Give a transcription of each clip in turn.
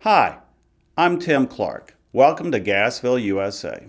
Hi, I'm Tim Clark. Welcome to Gasville, USA.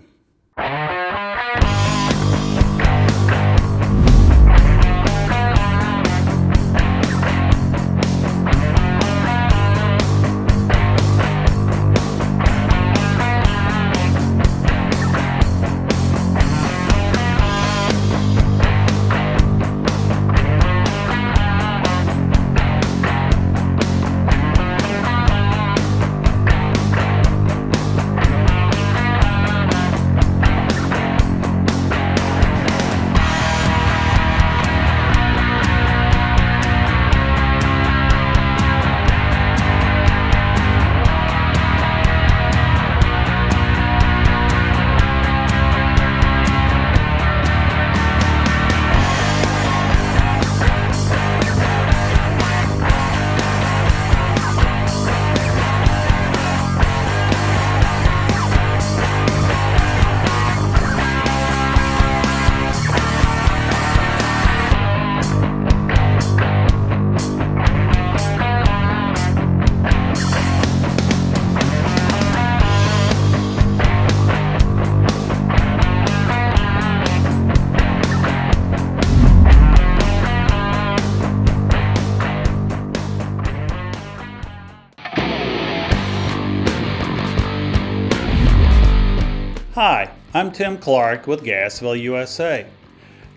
Hi, I'm Tim Clark with Gasville, USA.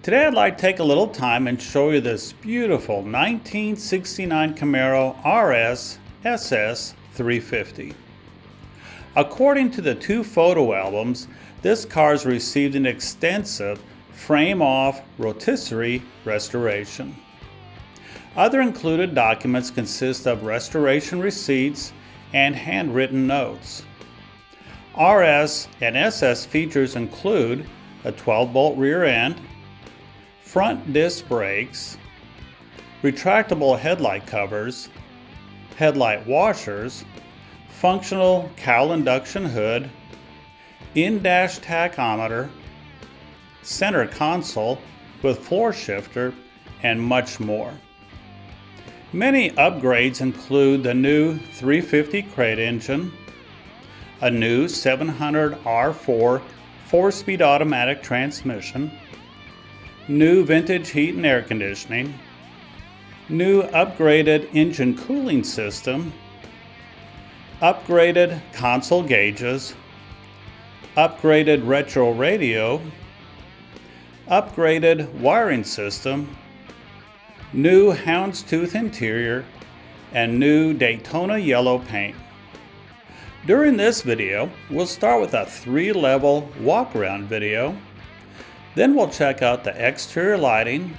Today I'd like to take a little time and show you this beautiful 1969 Camaro RS SS 350. According to the two photo albums, this car's received an extensive frame-off rotisserie restoration. Other included documents consist of restoration receipts and handwritten notes. RS and SS features include a 12-bolt rear end, front disc brakes, retractable headlight covers, headlight washers, functional cowl induction hood, in-dash tachometer, center console with floor shifter, and much more. Many upgrades include the new 350 crate engine, a new 700R4 4-speed automatic transmission, new vintage heat and air conditioning, new upgraded engine cooling system, upgraded console gauges, upgraded retro radio, upgraded wiring system, new houndstooth interior, and new Daytona yellow paint. During this video, we'll start with a 3-level walk-around video. Then we'll check out the exterior lighting,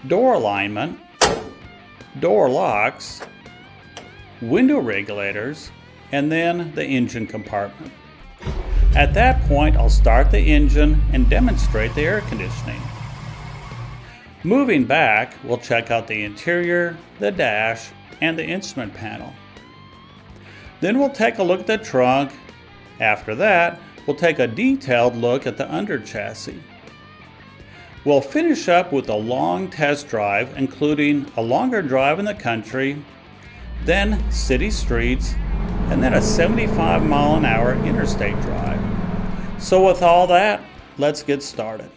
door alignment, door locks, window regulators, and then the engine compartment. At that point, I'll start the engine and demonstrate the air conditioning. Moving back, we'll check out the interior, the dash, and the instrument panel. Then we'll take a look at the trunk. After that, we'll take a detailed look at the under chassis. We'll finish up with a long test drive, including a longer drive in the country, then city streets, and then a 75-mile-an-hour interstate drive. So with all that, let's get started.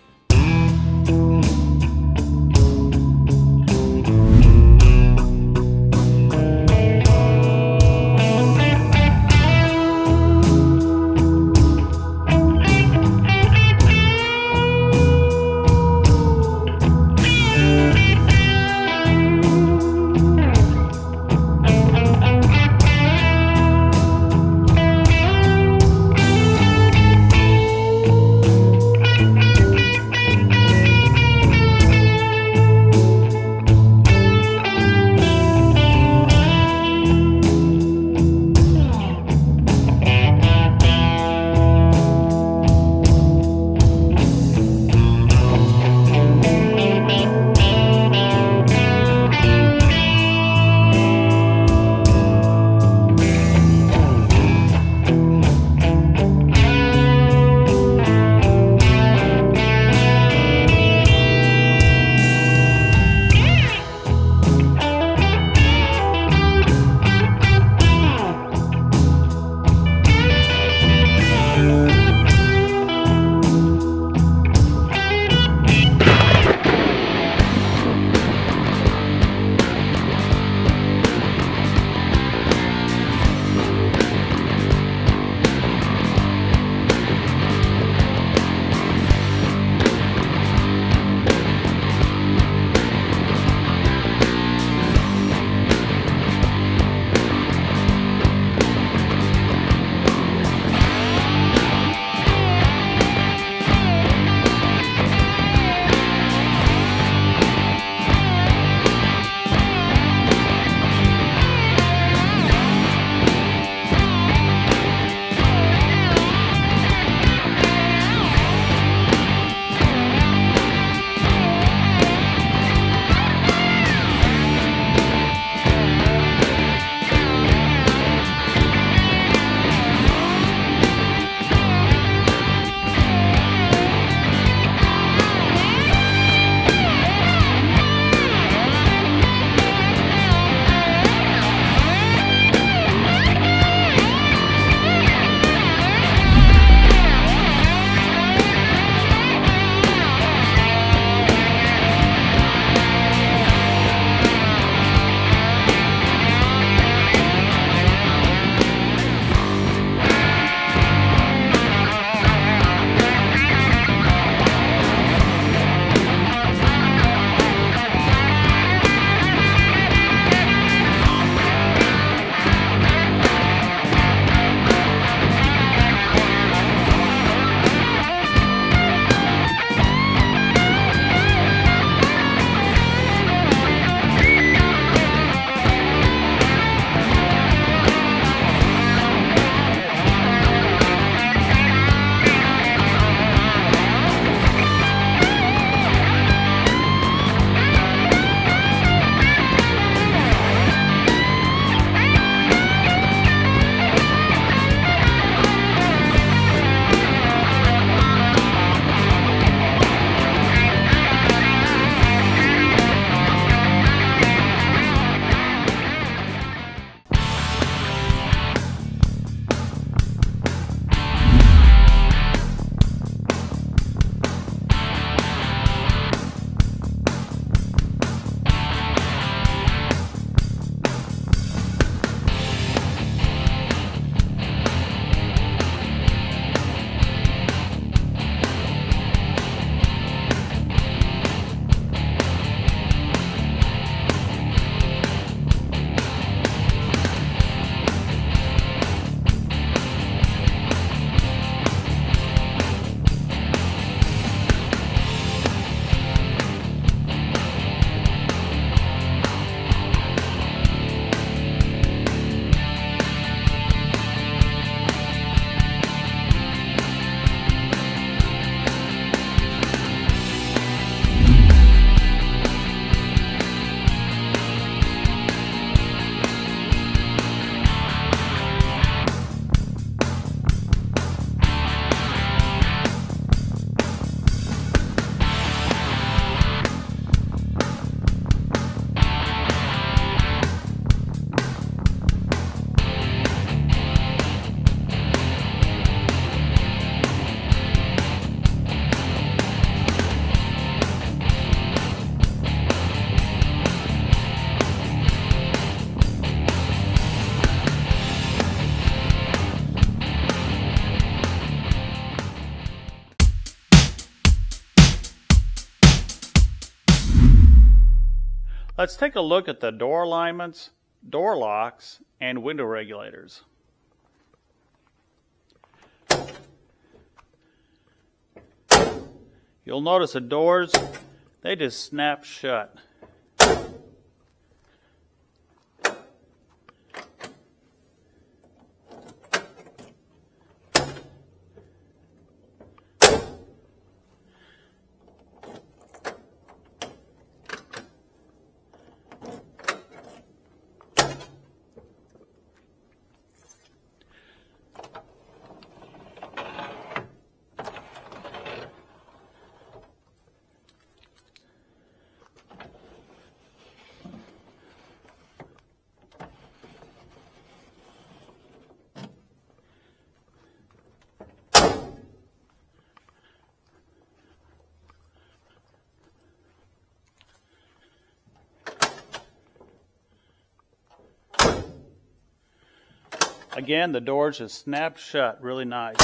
Let's take a look at the door alignments, door locks, and window regulators. You'll notice the doors, they just snap shut. Again, the doors just snap shut really nice.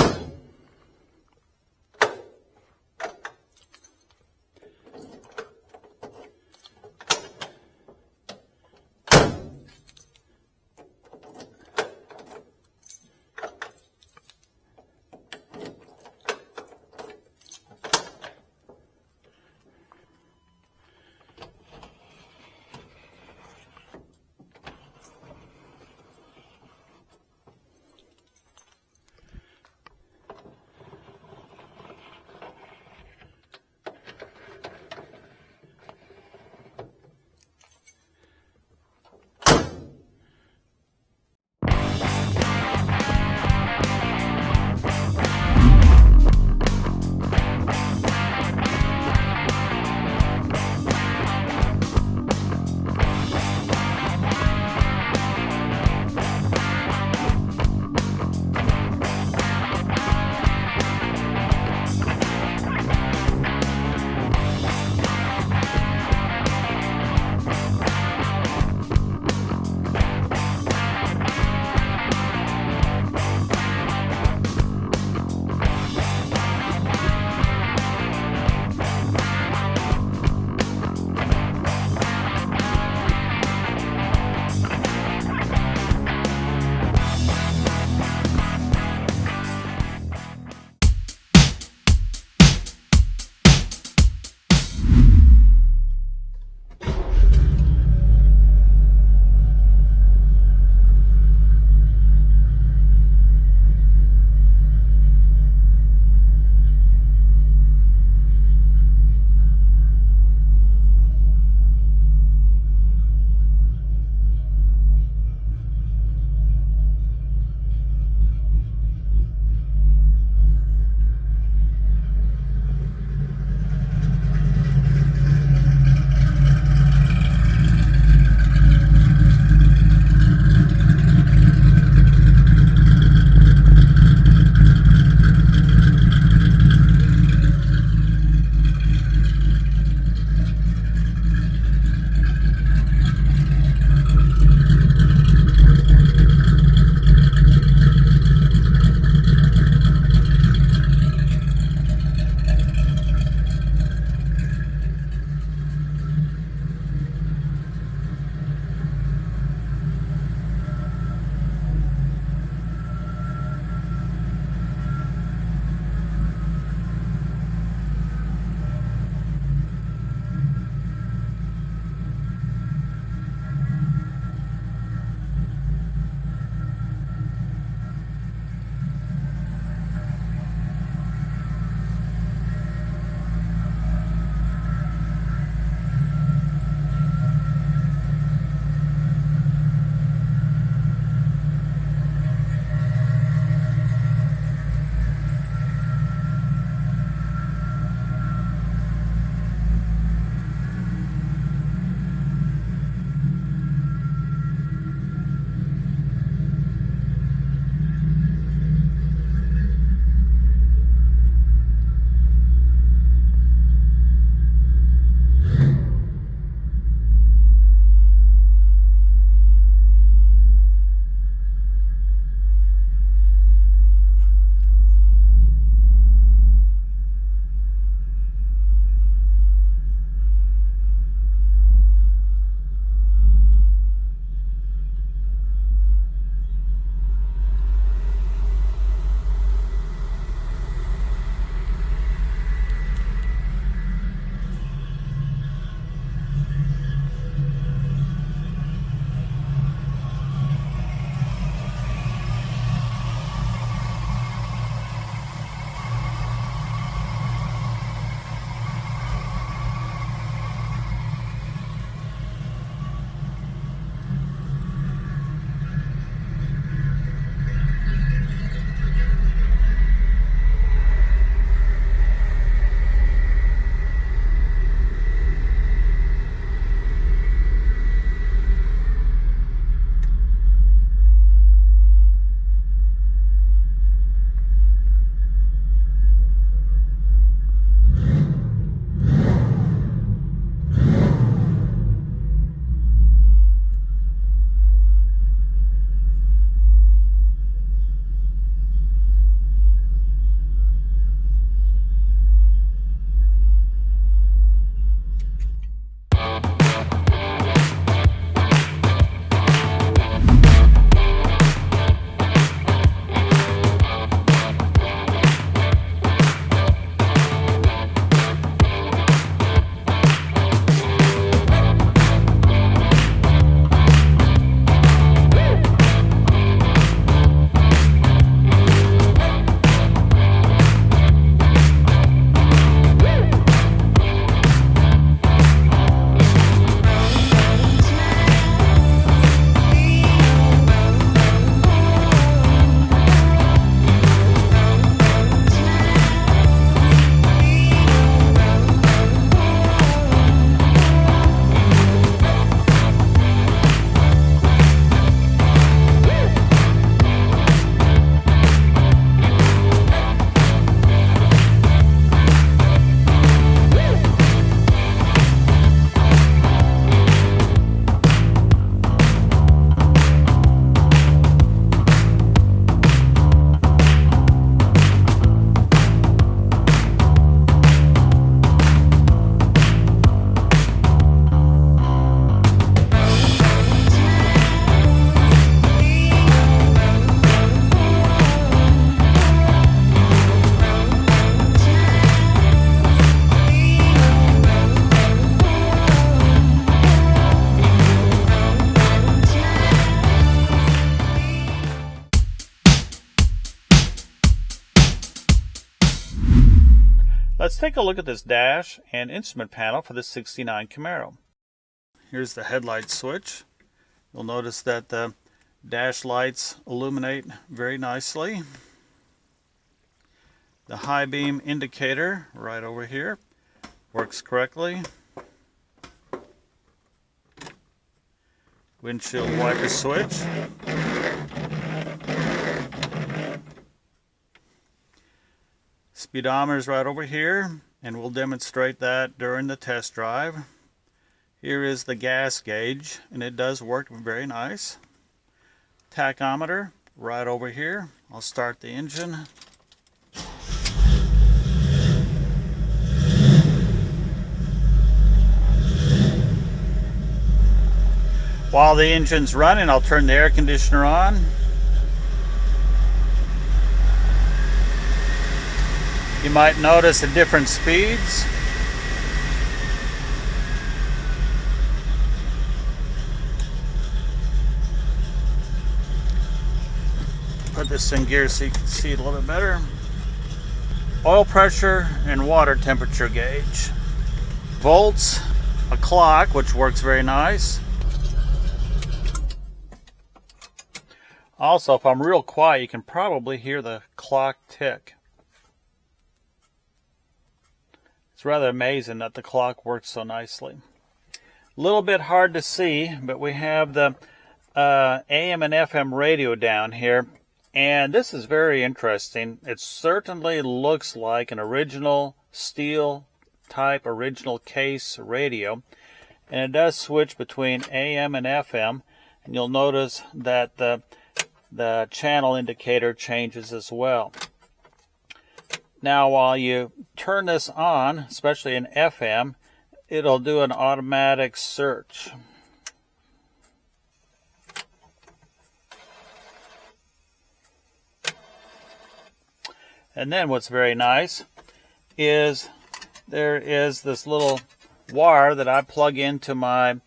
Let's take a look at this dash and instrument panel for the 69 Camaro. Here's the headlight switch. You'll notice that the dash lights illuminate very nicely. The high beam indicator right over here works correctly. Windshield wiper switch. Speedometer's right over here, and we'll demonstrate that during the test drive. Here is the gas gauge, and it does work very nice. Tachometer right over here. I'll start the engine. While the engine's running, I'll turn the air conditioner on. You might notice at different speeds. Put this in gear so you can see it a little bit better. Oil pressure and water temperature gauge. Volts, a clock, which works very nice. Also, if I'm real quiet, you can probably hear the clock tick. It's rather amazing that the clock works so nicely. A little bit hard to see, but we have the AM and FM radio down here, and this is very interesting. It certainly looks like an original steel type original case radio, and it does switch between AM and FM, and you'll notice that the channel indicator changes as well. Now, while you turn this on, especially in FM, it'll do an automatic search. And then what's very nice is there is this little wire that I plug into my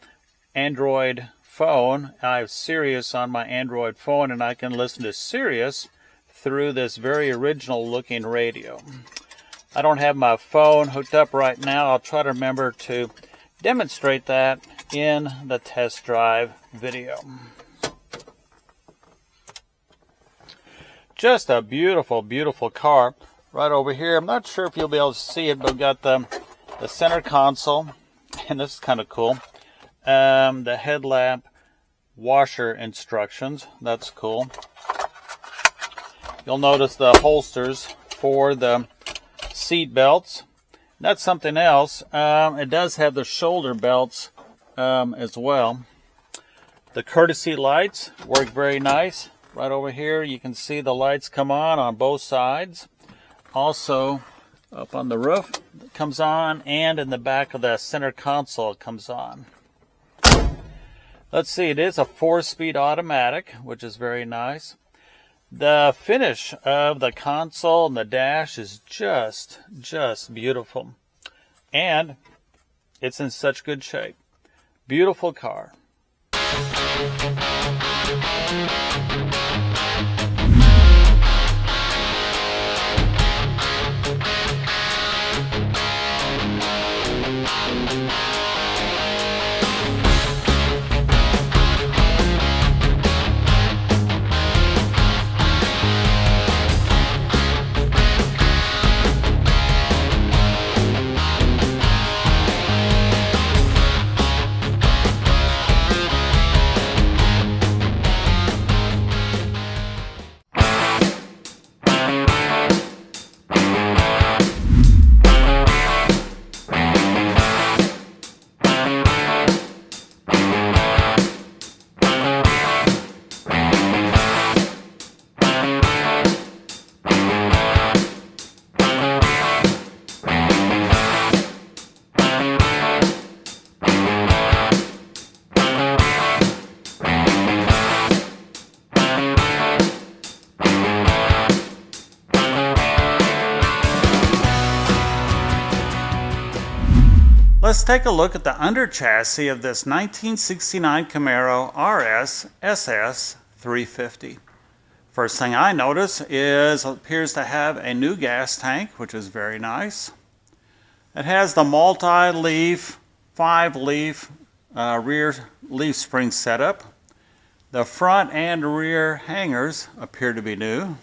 Android phone. I have Sirius on my Android phone, and I can listen to Sirius through this very original looking radio. I don't have my phone hooked up right now. I'll try to remember to demonstrate that in the test drive video. Just a beautiful, beautiful car right over here. I'm not sure if you'll be able to see it, but we've got the center console, and this is kind of cool. The headlamp washer instructions, that's cool. You'll notice the holsters for the seat belts. That's something else. It does have the shoulder belts as well. The courtesy lights work very nice. Right over here you can see the lights come on both sides. Also up on the roof it comes on, and in the back of the center console it comes on. Let's see, it is a 4-speed automatic, which is very nice. The finish of the console and the dash is just beautiful. And it's in such good shape. Beautiful car. Let's take a look at the under chassis of this 1969 Camaro RS SS 350. First thing I notice is it appears to have a new gas tank, which is very nice. It has the multi-leaf, 5-leaf rear leaf spring setup. The front and rear hangers appear to be new.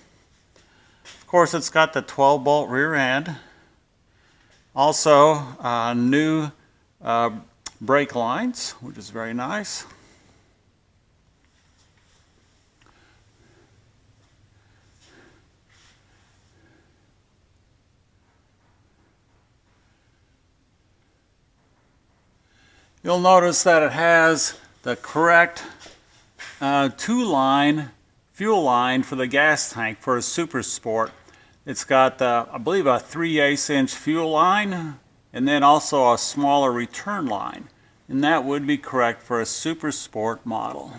Of course, it's got the 12-bolt rear end. Also, new brake lines, which is very nice. You'll notice that it has the correct 2-line fuel line for the gas tank for a Super Sport. It's got, I believe, a 3/8" fuel line and then also a smaller return line. And that would be correct for a Super Sport model.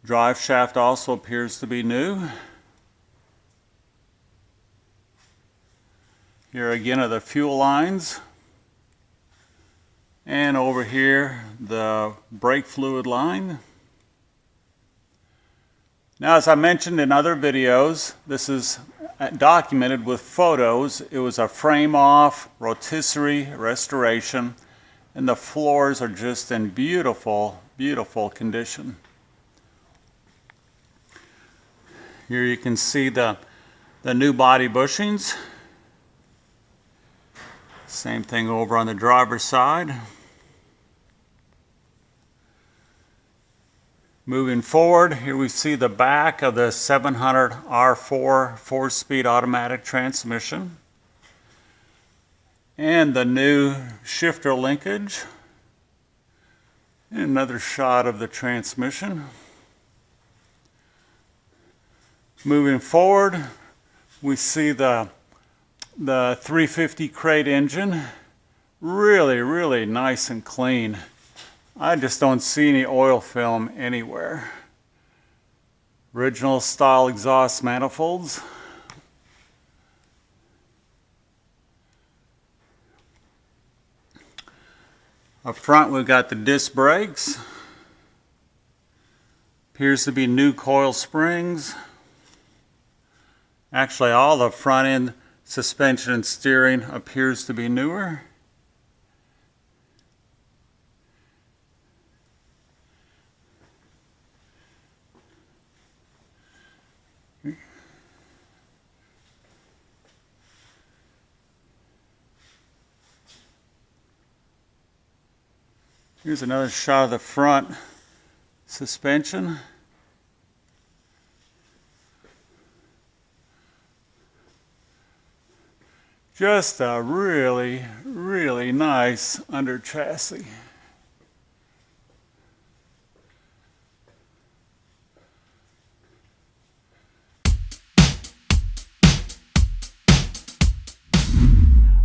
Drive shaft also appears to be new. Here again are the fuel lines. And over here, the brake fluid line. Now, as I mentioned in other videos, this is documented with photos. It was a frame-off rotisserie restoration, and the floors are just in beautiful, beautiful condition. Here you can see the new body bushings. Same thing over on the driver's side. Moving forward, here we see the back of the 700 R4 4-speed automatic transmission and the new shifter linkage. And another shot of the transmission. Moving forward, we see the 350 crate engine. Really, really nice and clean. I just don't see any oil film anywhere. Original style exhaust manifolds. Up front we've got the disc brakes. Appears to be new coil springs. Actually, all the front end suspension and steering appears to be newer. Here's another shot of the front suspension. Just a really, really nice under chassis.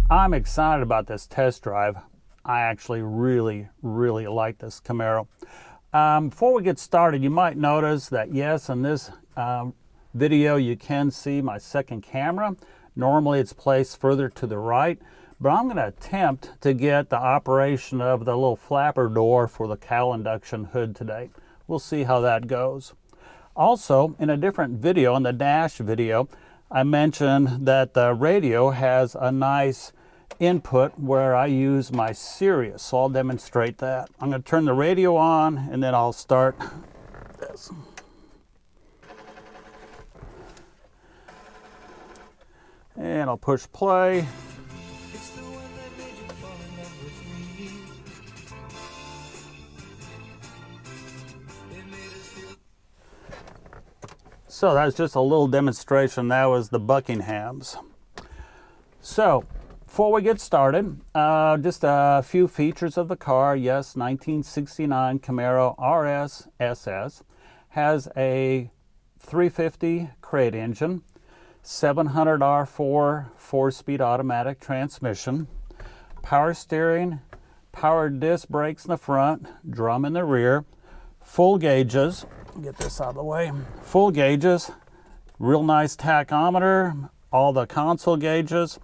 I'm excited about this test drive. I actually really, really like this Camaro. Before we get started, you might notice that yes, in this video you can see my second camera. Normally it's placed further to the right, but I'm going to attempt to get the operation of the little flapper door for the cowl induction hood today. We'll see how that goes. Also, in a different video, in the dash video, I mentioned that the radio has a nice input where I use my Sirius, so I'll demonstrate that. I'm going to turn the radio on and then I'll start this. And I'll push play. So that's just a little demonstration. That was the Buckinghams. So before we get started, just a few features of the car. Yes, 1969 Camaro RS SS has a 350 crate engine, 700 R4 4-speed automatic transmission, power steering, power disc brakes in the front, drum in the rear, full gauges. Get this out of the way. Full gauges, real nice tachometer, all the console gauges.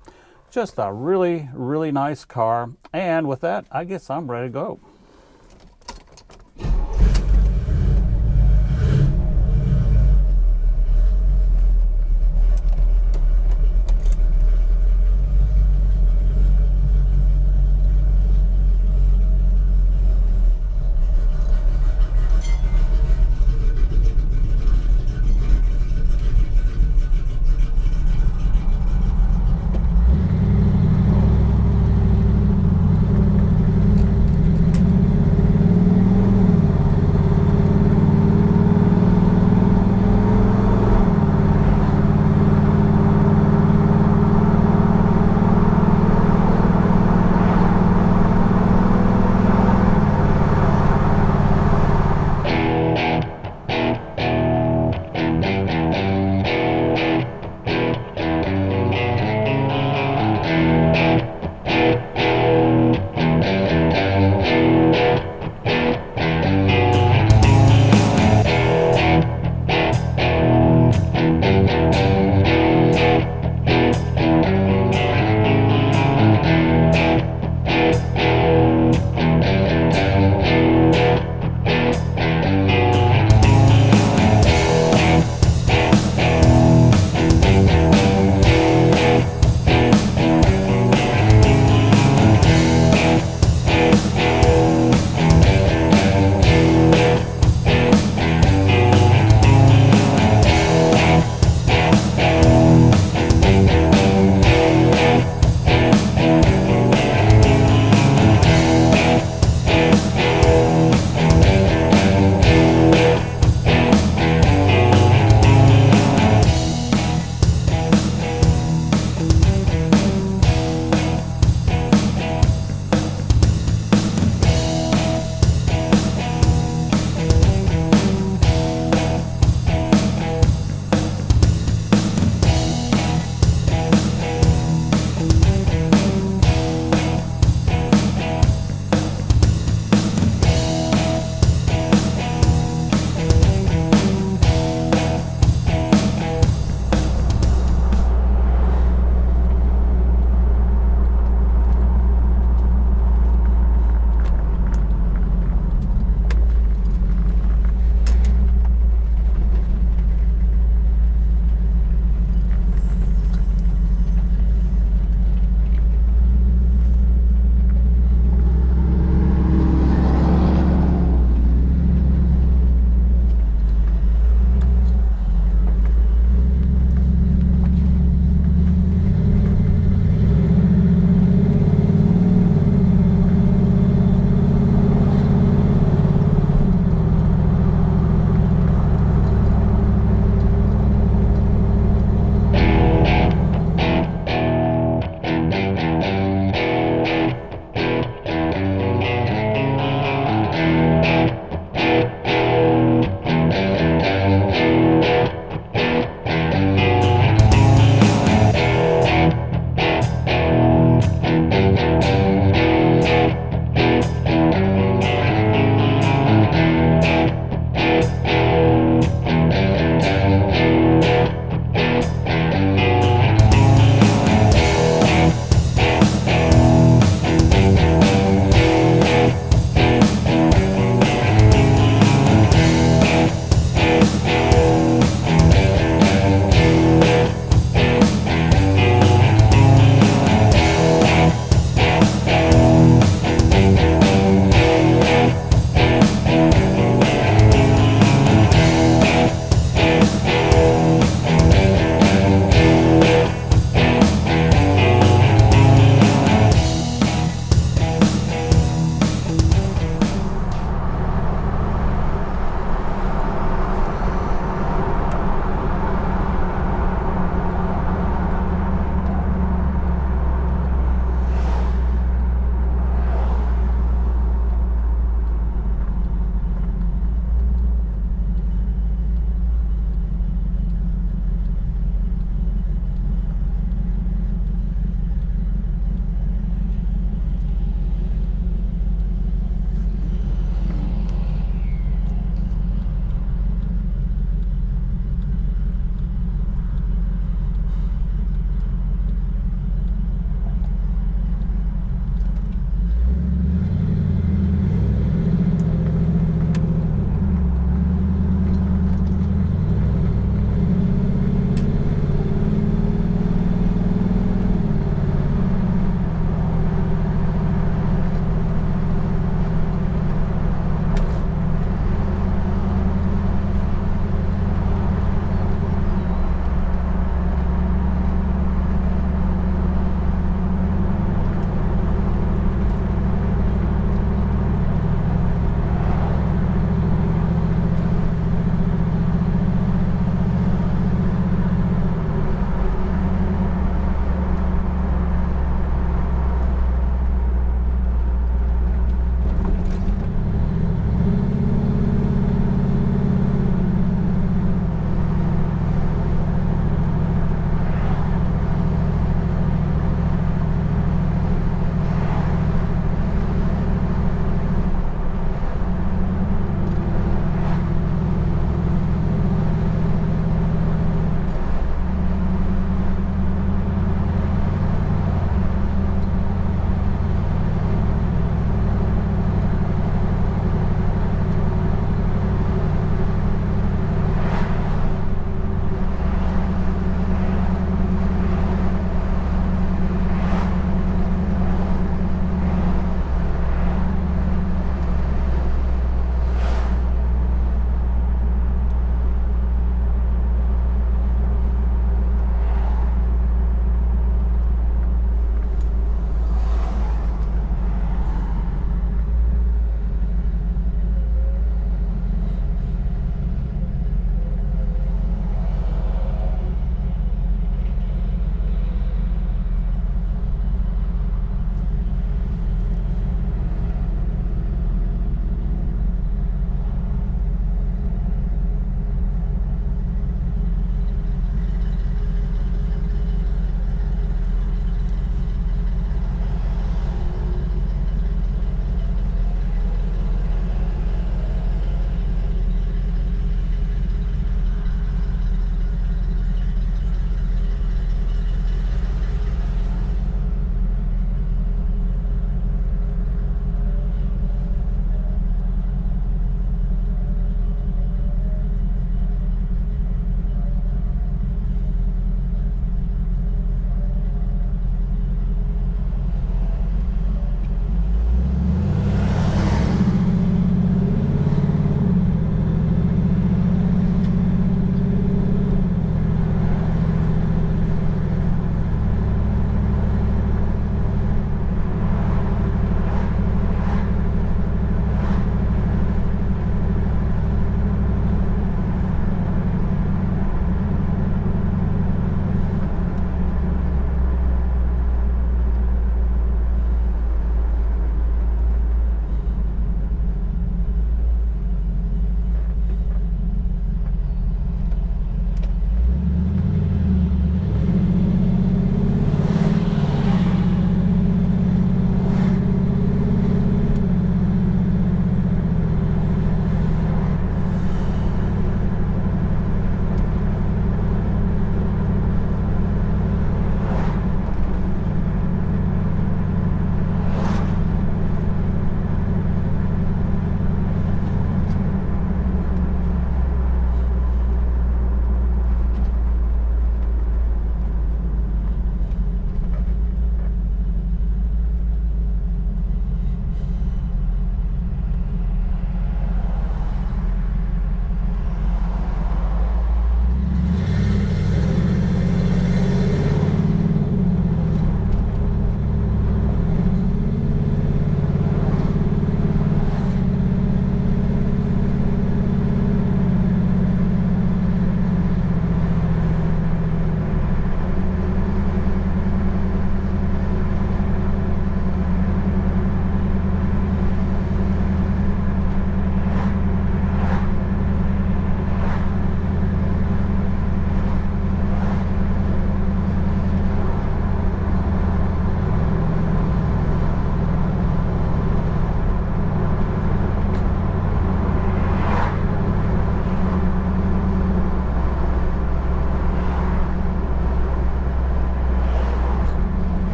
Just a really, really nice car. And with that, I guess I'm ready to go.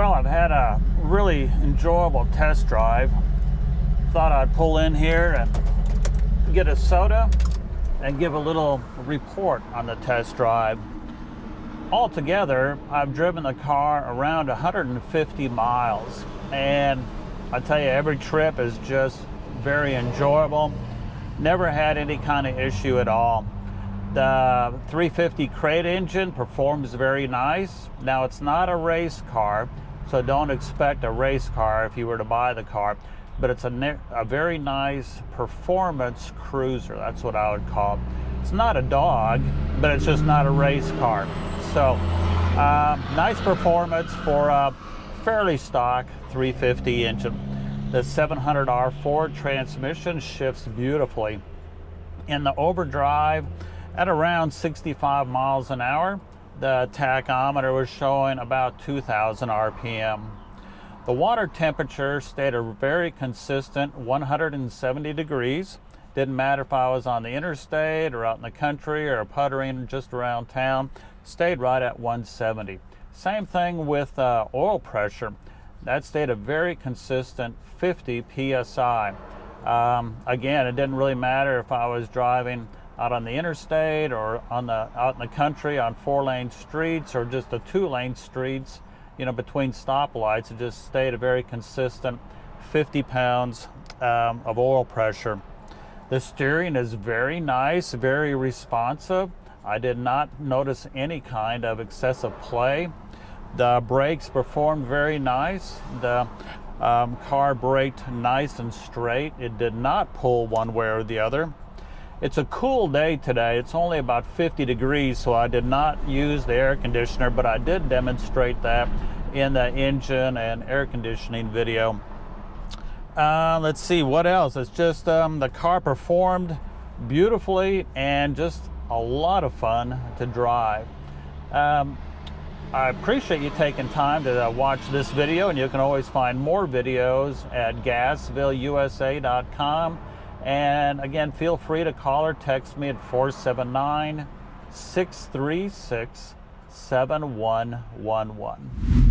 Well, I've had a really enjoyable test drive. Thought I'd pull in here and get a soda and give a little report on the test drive. Altogether, I've driven the car around 150 miles, and I tell you, every trip is just very enjoyable. Never had any kind of issue at all. The 350 crate engine performs very nice. Now, it's not a race car, so don't expect a race car if you were to buy the car, but it's a very nice performance cruiser. That's what I would call it. It's not a dog, but it's just not a race car. So, nice performance for a fairly stock 350 engine. The 700R Ford transmission shifts beautifully. In the overdrive, at around 65 miles an hour, the tachometer was showing about 2,000 RPM. The water temperature stayed a very consistent 170 degrees. Didn't matter if I was on the interstate or out in the country or puttering just around town, stayed right at 170. Same thing with oil pressure. That stayed a very consistent 50 psi. Again, it didn't really matter if I was driving out on the interstate or out in the country on 4-lane streets or just the 2-lane streets, between stoplights. It just stayed a very consistent 50 pounds of oil pressure. The steering is very nice, very responsive. I did not notice any kind of excessive play. The brakes performed very nice. The car braked nice and straight. It did not pull one way or the other. It's a cool day today. It's only about 50 degrees, so I did not use the air conditioner, but I did demonstrate that in the engine and air conditioning video. Let's see what else. It's just the car performed beautifully and just a lot of fun to drive. I appreciate you taking time to watch this video, and you can always find more videos at gasvillusa.com. And again, feel free to call or text me at 479-636-7111.